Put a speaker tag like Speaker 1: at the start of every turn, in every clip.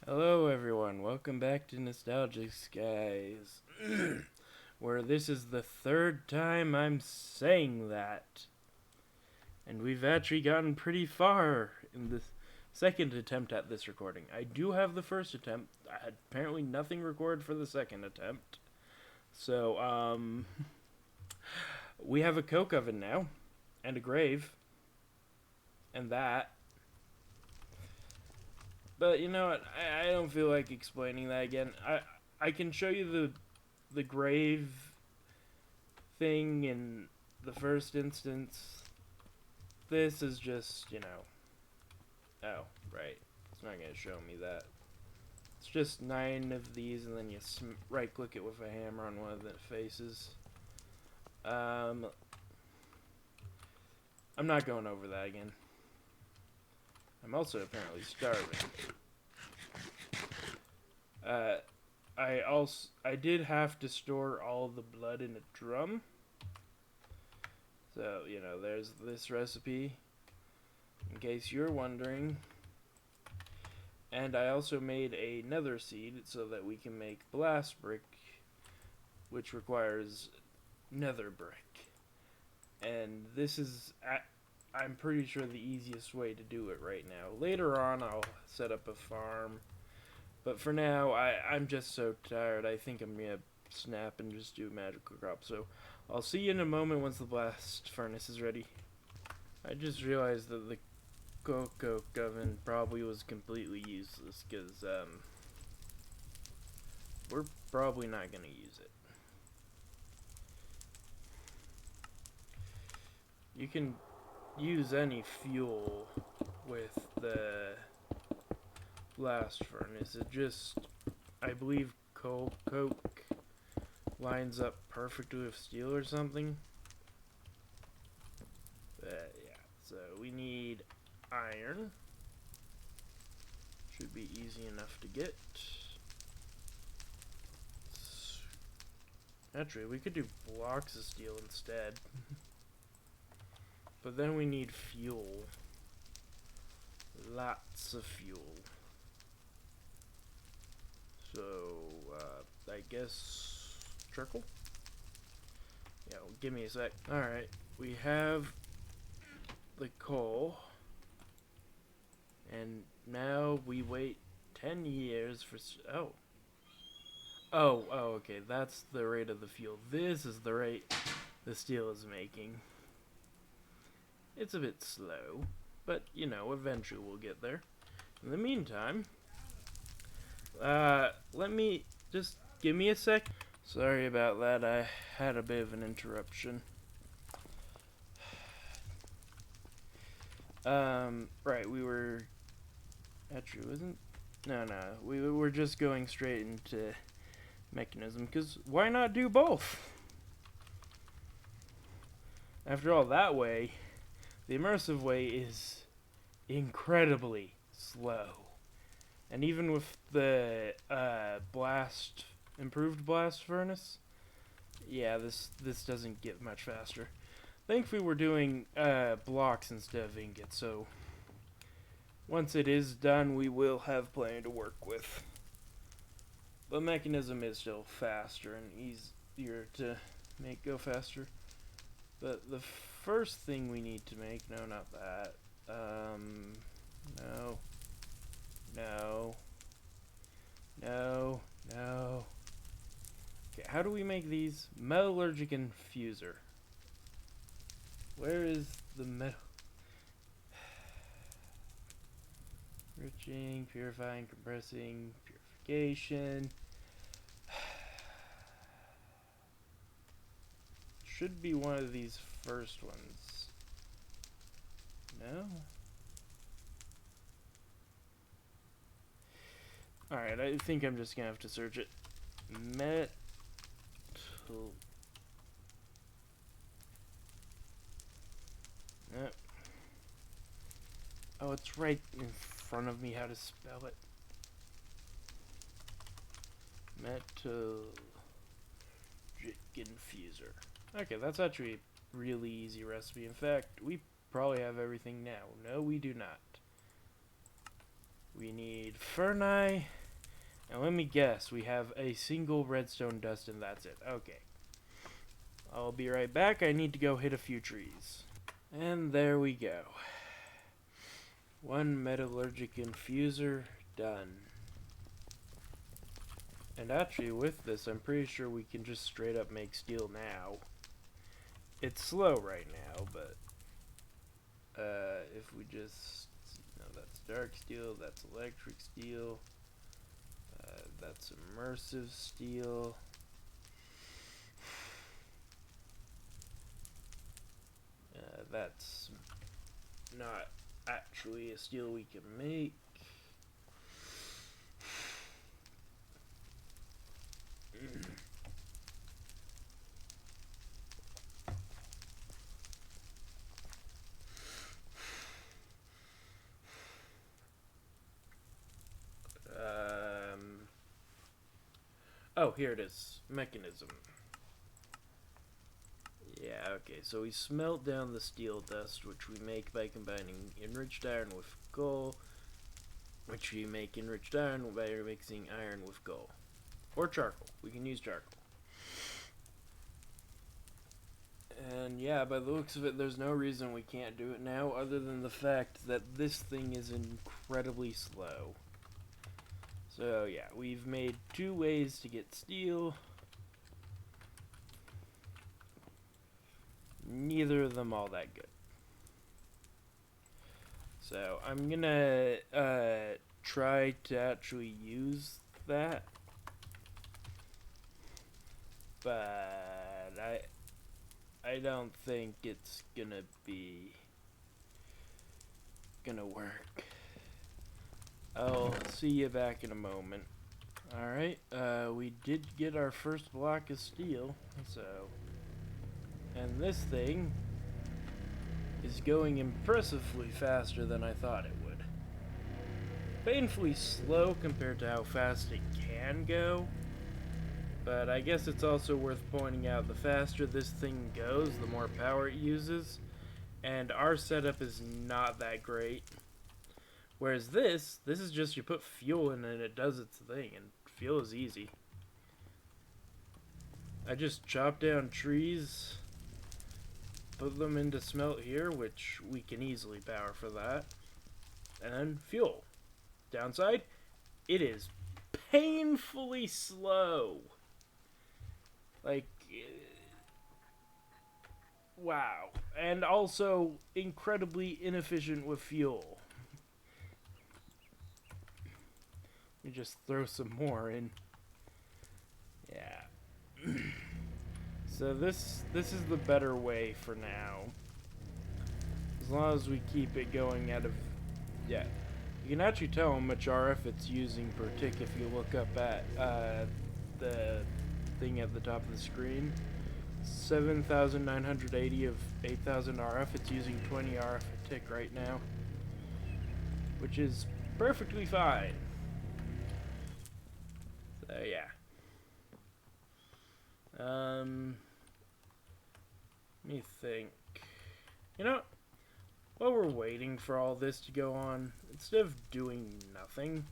Speaker 1: Hello everyone, welcome back to Nostalgic Skies, where this is the third time I'm saying that. And we've actually gotten pretty far in the second attempt at this recording. I do have the first attempt. I had apparently nothing recorded for the second attempt. So, we have a coke oven now, and a grave, and that. But you know what? I don't feel like explaining that again. I can show you the grave thing in the first instance. This is just, oh, right. It's not going to show me that. It's just 9 of these, and then you right click it with a hammer on one of the faces. I'm not going over that again. I'm also apparently starving. I did have to store all the blood in a drum. So, there's this recipe, in case you're wondering. And I also made a nether seed so that we can make blast brick, which requires nether brick. And this is, I'm pretty sure, the easiest way to do it right now. Later on, I'll set up a farm. But for now, I'm just so tired. I think I'm going to snap and just do magical crop. So I'll see you in a moment once the blast furnace is ready. I just realized that the coke oven probably was completely useless because we're probably not going to use it. You can use any fuel with the blast furnace. It just, I believe coke lines up perfectly with steel or something. But yeah, so we need iron. Should be easy enough to get. Actually, we could do blocks of steel instead. But then we need fuel. Lots of fuel. So, I guess trickle? Yeah, well, give me a sec. Alright, we have the coal. And now we wait 10 years for... Oh, okay, that's the rate of the fuel. This is the rate the steel is making. It's a bit slow, but, eventually we'll get there. In the meantime... let me just give me a sec. Sorry about that. I had a bit of an interruption. Right, we were actually wasn't. No, we were just going straight into mechanism because why not do both? After all, that way, the immersive way is incredibly slow. And even with the improved blast furnace, yeah, this doesn't get much faster. Thankfully, we're doing blocks instead of ingot, so once it is done, we will have plenty to work with. The mechanism is still faster and easier to make go faster. But the first thing we need to make, no, not that. No. Okay, how do we make these? Metallurgic Infuser. Where is the metal? Enriching, purifying, compressing, purification. Should be one of these first ones. No? Alright, I think I'm just gonna have to search it. Metal. No. Oh, it's right in front of me how to spell it. Metallurgic Infuser. Okay, that's actually a really easy recipe. In fact, we probably have everything now. No, we do not. We need Ferni. And let me guess, we have a single redstone dust and that's it. Okay. I'll be right back. I need to go hit a few trees. And there we go. One metallurgic infuser done. And actually with this, I'm pretty sure we can just straight up make steel now. It's slow right now, but if we just, that's dark steel, that's electric steel, that's immersive steel. That's not actually a steel we can make. Oh, here it is. Mechanism. Yeah, okay, so we smelt down the steel dust, which we make by combining enriched iron with coal, which we make enriched iron by mixing iron with coal. Or charcoal. We can use charcoal. And yeah, by the looks of it, there's no reason we can't do it now, other than the fact that this thing is incredibly slow. So yeah, we've made 2 ways to get steel. Neither of them all that good. So I'm gonna try to actually use that, but I don't think it's gonna work. I'll see you back in a moment. Alright, we did get our first block of steel, so... And this thing is going impressively faster than I thought it would. Painfully slow compared to how fast it can go, but I guess it's also worth pointing out the faster this thing goes, the more power it uses, and our setup is not that great. Whereas this is just you put fuel in and it does its thing, and fuel is easy. I just chop down trees, put them into smelt here, which we can easily power for that, and then fuel. Downside, it is painfully slow. Like, wow. And also incredibly inefficient with fuel. Let me just throw some more in. Yeah. So this is the better way for now. As long as we keep it going out of... Yeah. You can actually tell how much RF it's using per tick if you look up at the thing at the top of the screen. 7,980 of 8,000 RF. It's using 20 RF a tick right now, which is perfectly fine. So yeah. Let me think. You know, while we're waiting for all this to go on, instead of doing nothing,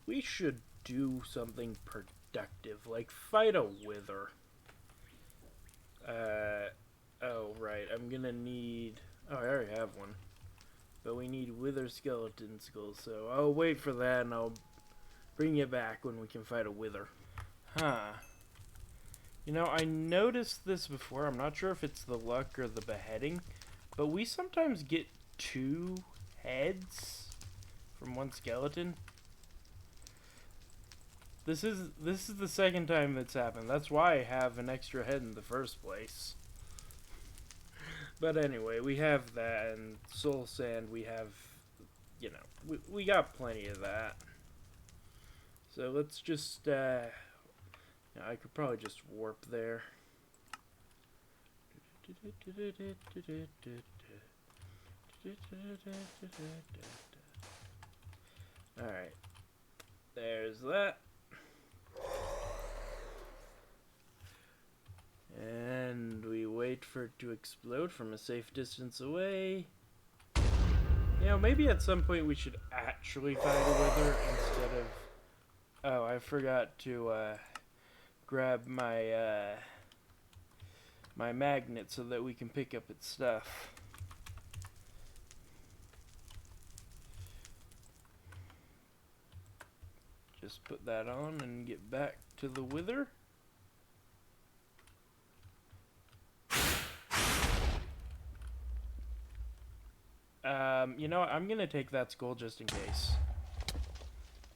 Speaker 1: we should do something productive, like fight a wither. Oh right, I'm gonna need... Oh, I already have one. But we need wither skeleton skulls, so I'll wait for that and I'll bring you back when we can fight a wither. Huh. You know, I noticed this before. I'm not sure if it's the luck or the beheading, but we sometimes get 2 heads from one skeleton. This is the second time that's happened. That's why I have an extra head in the first place. But anyway, we have that, and soul sand we have, you know, we got plenty of that. So let's just, I could probably just warp there. Alright. There's that. And we wait for it to explode from a safe distance away. You know, maybe at some point we should actually fight a wither instead of Oh, I forgot to grab my my magnet so that we can pick up its stuff. Just put that on and get back to the wither. You know what? I'm gonna take that skull just in case.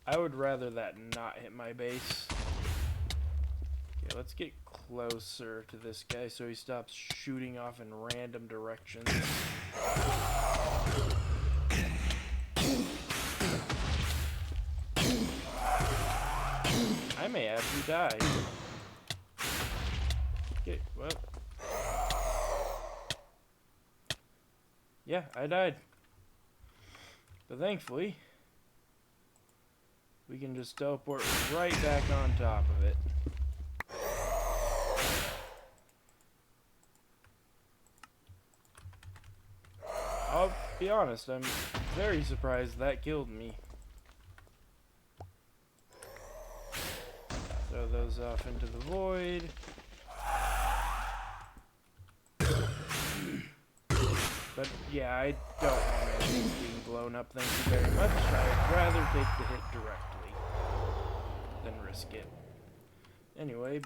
Speaker 1: I would rather that not hit my base. Okay, let's get closer to this guy so he stops shooting off in random directions. I may actually die. Okay, well. Yeah, I died. But thankfully, we can just teleport right back on top of it. I'll be honest, I'm very surprised that killed me. Throw those off into the void. But yeah, I don't want anything being blown up, thank you very much. I'd rather take the hit directly than risk it. Anyway,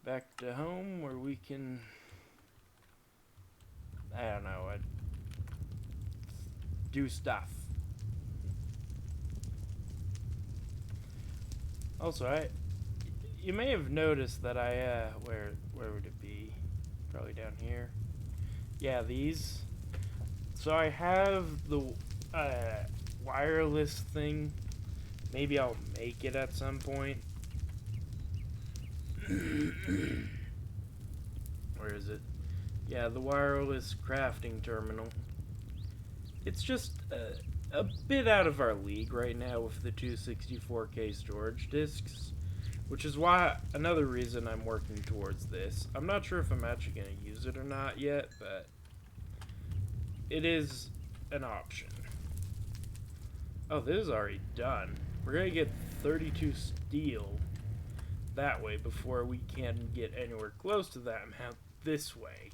Speaker 1: back to home where we can, I don't know, do stuff. Also, you may have noticed that where would it be? Probably down here. Yeah, these. So I have the wireless thing. Maybe I'll make it at some point. Where is it? Yeah, the wireless crafting terminal. It's just a bit out of our league right now with the 264K storage discs, which is why another reason I'm working towards this. I'm not sure if I'm actually going to use it or not yet, but it is an option. Oh, this is already done. We're going to get 32 steel that way before we can get anywhere close to that amount this way.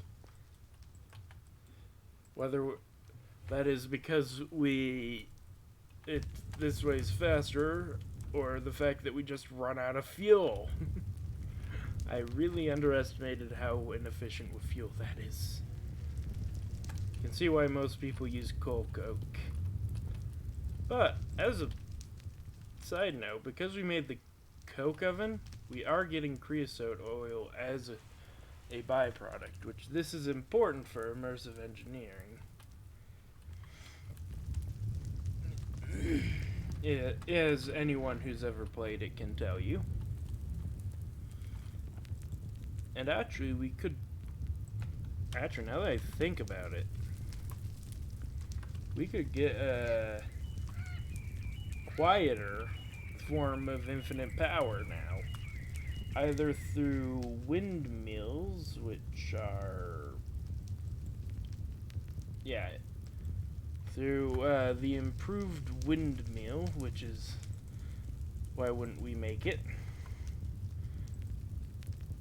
Speaker 1: Whether that is because this way is faster, or the fact that we just run out of fuel. I really underestimated how inefficient with fuel that is. You can see why most people use coal coke. But, as a side note, because we made the coke oven, we are getting creosote oil as a byproduct, which this is important for immersive engineering. As anyone who's ever played it can tell you. And actually, we could... Actually, now that I think about it, we could get a quieter form of infinite power now. Either through windmills, which are... Yeah. Through the improved windmill, which is... Why wouldn't we make it?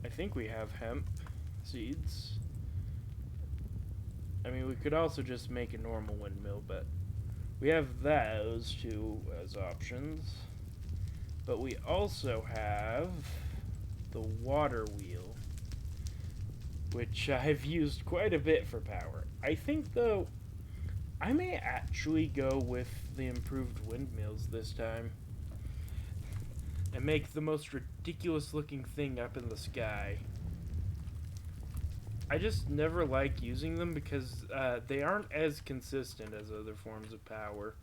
Speaker 1: I think we have hemp seeds. I mean, we could also just make a normal windmill, but we have those two as options. But we also have the water wheel, which I've used quite a bit for power. I think, though, I may actually go with the improved windmills this time and make the most ridiculous looking thing up in the sky. I just never like using them because they aren't as consistent as other forms of power.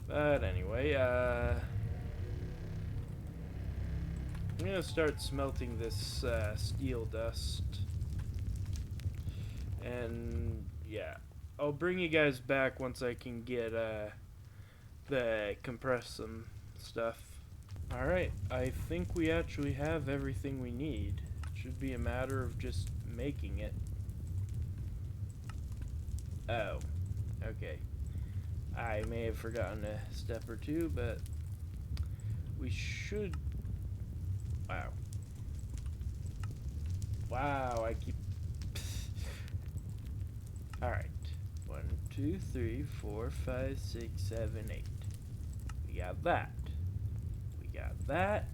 Speaker 1: But anyway, I'm gonna start smelting this steel dust. And yeah, I'll bring you guys back once I can get the compressum stuff. Alright, I think we actually have everything we need. Should be a matter of just making it. Oh, okay. I may have forgotten a step or two, but we should... Wow. Wow, I keep... Alright. 1, 2, 3, 4, 5, 6, 7, 8. We got that. We got that.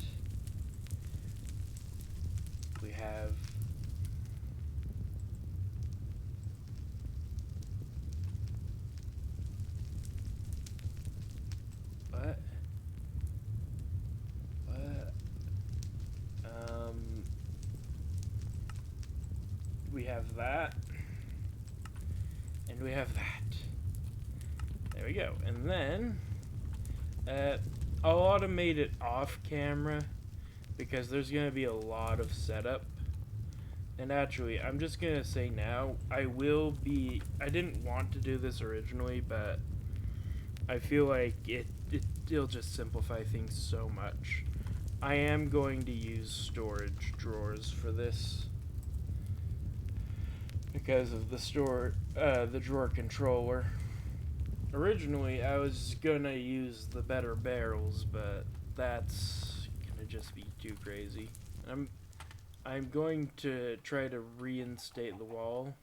Speaker 1: We have... What? What? We have that. And we have that. There we go. And then I'll automate it off camera because there's going to be a lot of setup. And actually, I'm just going to say now, I didn't want to do this originally, but I feel like it'll just simplify things so much. I am going to use storage drawers for this because of the drawer controller. Originally, I was gonna use the better barrels, but that's gonna just be too crazy. I'm going to try to reinstate the wall,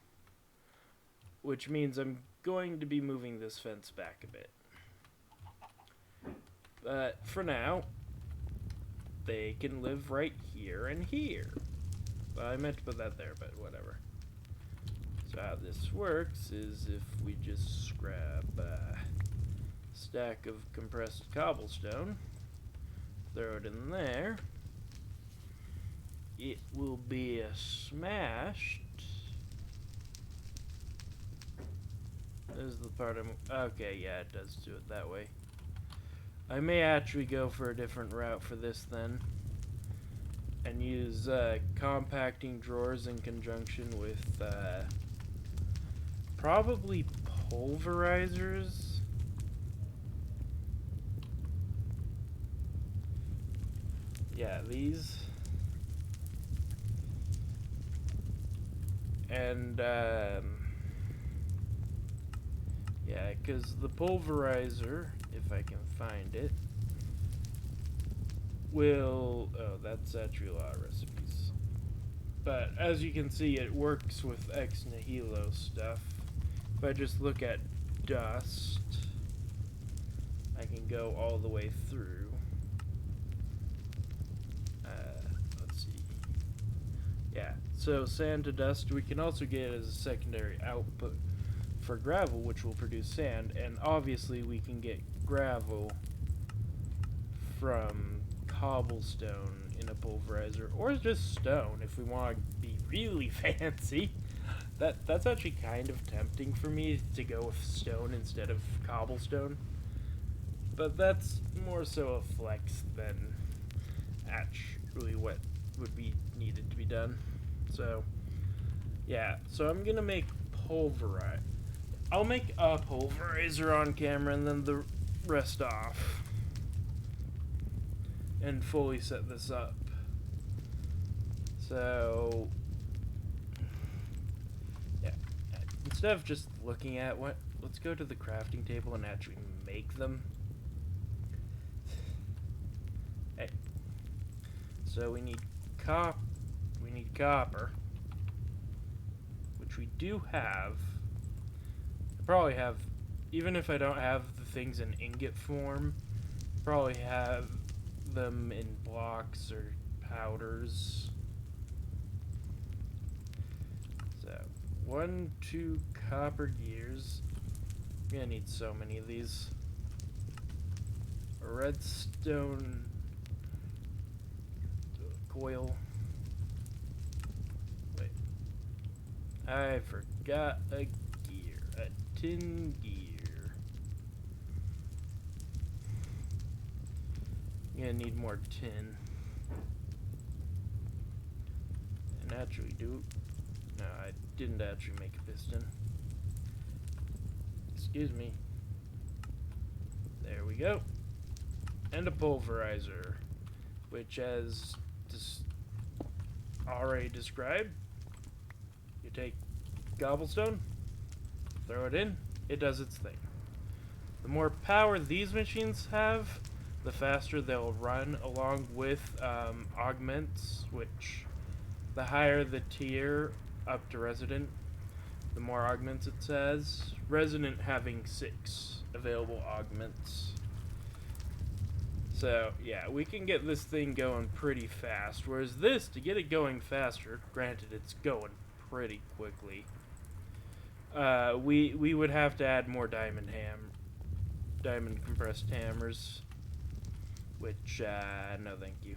Speaker 1: which means I'm going to be moving this fence back a bit. But for now, they can live right here and here. Well, I meant to put that there, but whatever. So how this works is if we just grab a stack of compressed cobblestone, throw it in there, it will be smashed. This is the part okay, yeah, it does do it that way. I may actually go for a different route for this then, and use compacting drawers in conjunction with probably pulverizers. Yeah, these. And yeah, because the pulverizer, if I can find it, will... Oh, that's actually a lot of recipes. But as you can see, it works with ex nihilo stuff. If I just look at dust, I can go all the way through. Let's see. Yeah, so sand to dust, we can also get it as a secondary output for gravel, which will produce sand, and obviously we can get gravel from cobblestone in a pulverizer, or just stone if we want to be really fancy. That's actually kind of tempting for me to go with stone instead of cobblestone, but that's more so a flex than actually what would be needed to be done. So yeah, so I'm gonna make pulverizer. I'll make a pulverizer on camera and then the rest off, and fully set this up. So yeah, instead of just looking at let's go to the crafting table and actually make them. Hey, so we need copper, which we do have. I probably have, even if I don't have the things in ingot form, probably have them in blocks or powders. So 1, 2 copper gears. I'm gonna need so many of these. A redstone coil. Wait, I forgot a gear, a tin gear. I'm gonna need more tin. And actually no, I didn't actually make a piston. Excuse me. There we go. And a pulverizer, which as already described, you take cobblestone, throw it in, it does its thing. The more power these machines have, the faster they'll run, along with augments, which the higher the tier up to Resident, the more augments it says. Resident having 6 available augments. So, yeah, we can get this thing going pretty fast. Whereas this, to get it going faster, granted it's going pretty quickly, we would have to add more diamond compressed hammers. Which, no thank you.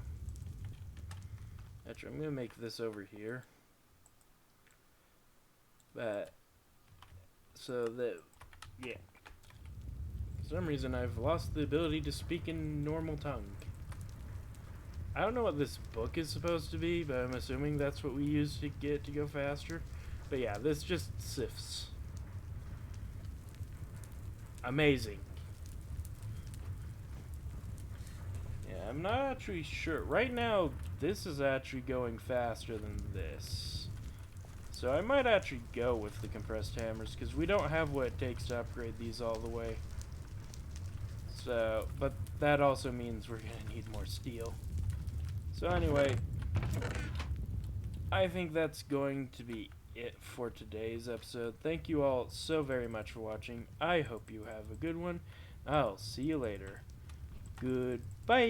Speaker 1: Actually, I'm going to make this over here. But, so that, yeah. For some reason, I've lost the ability to speak in normal tongue. I don't know what this book is supposed to be, but I'm assuming that's what we use to get to go faster. But yeah, this just sifts. Amazing. Yeah, I'm not actually sure. Right now, this is actually going faster than this. So I might actually go with the compressed hammers, because we don't have what it takes to upgrade these all the way. So, but that also means we're going to need more steel. So anyway, I think that's going to be it for today's episode. Thank you all so very much for watching. I hope you have a good one. I'll see you later. Goodbye.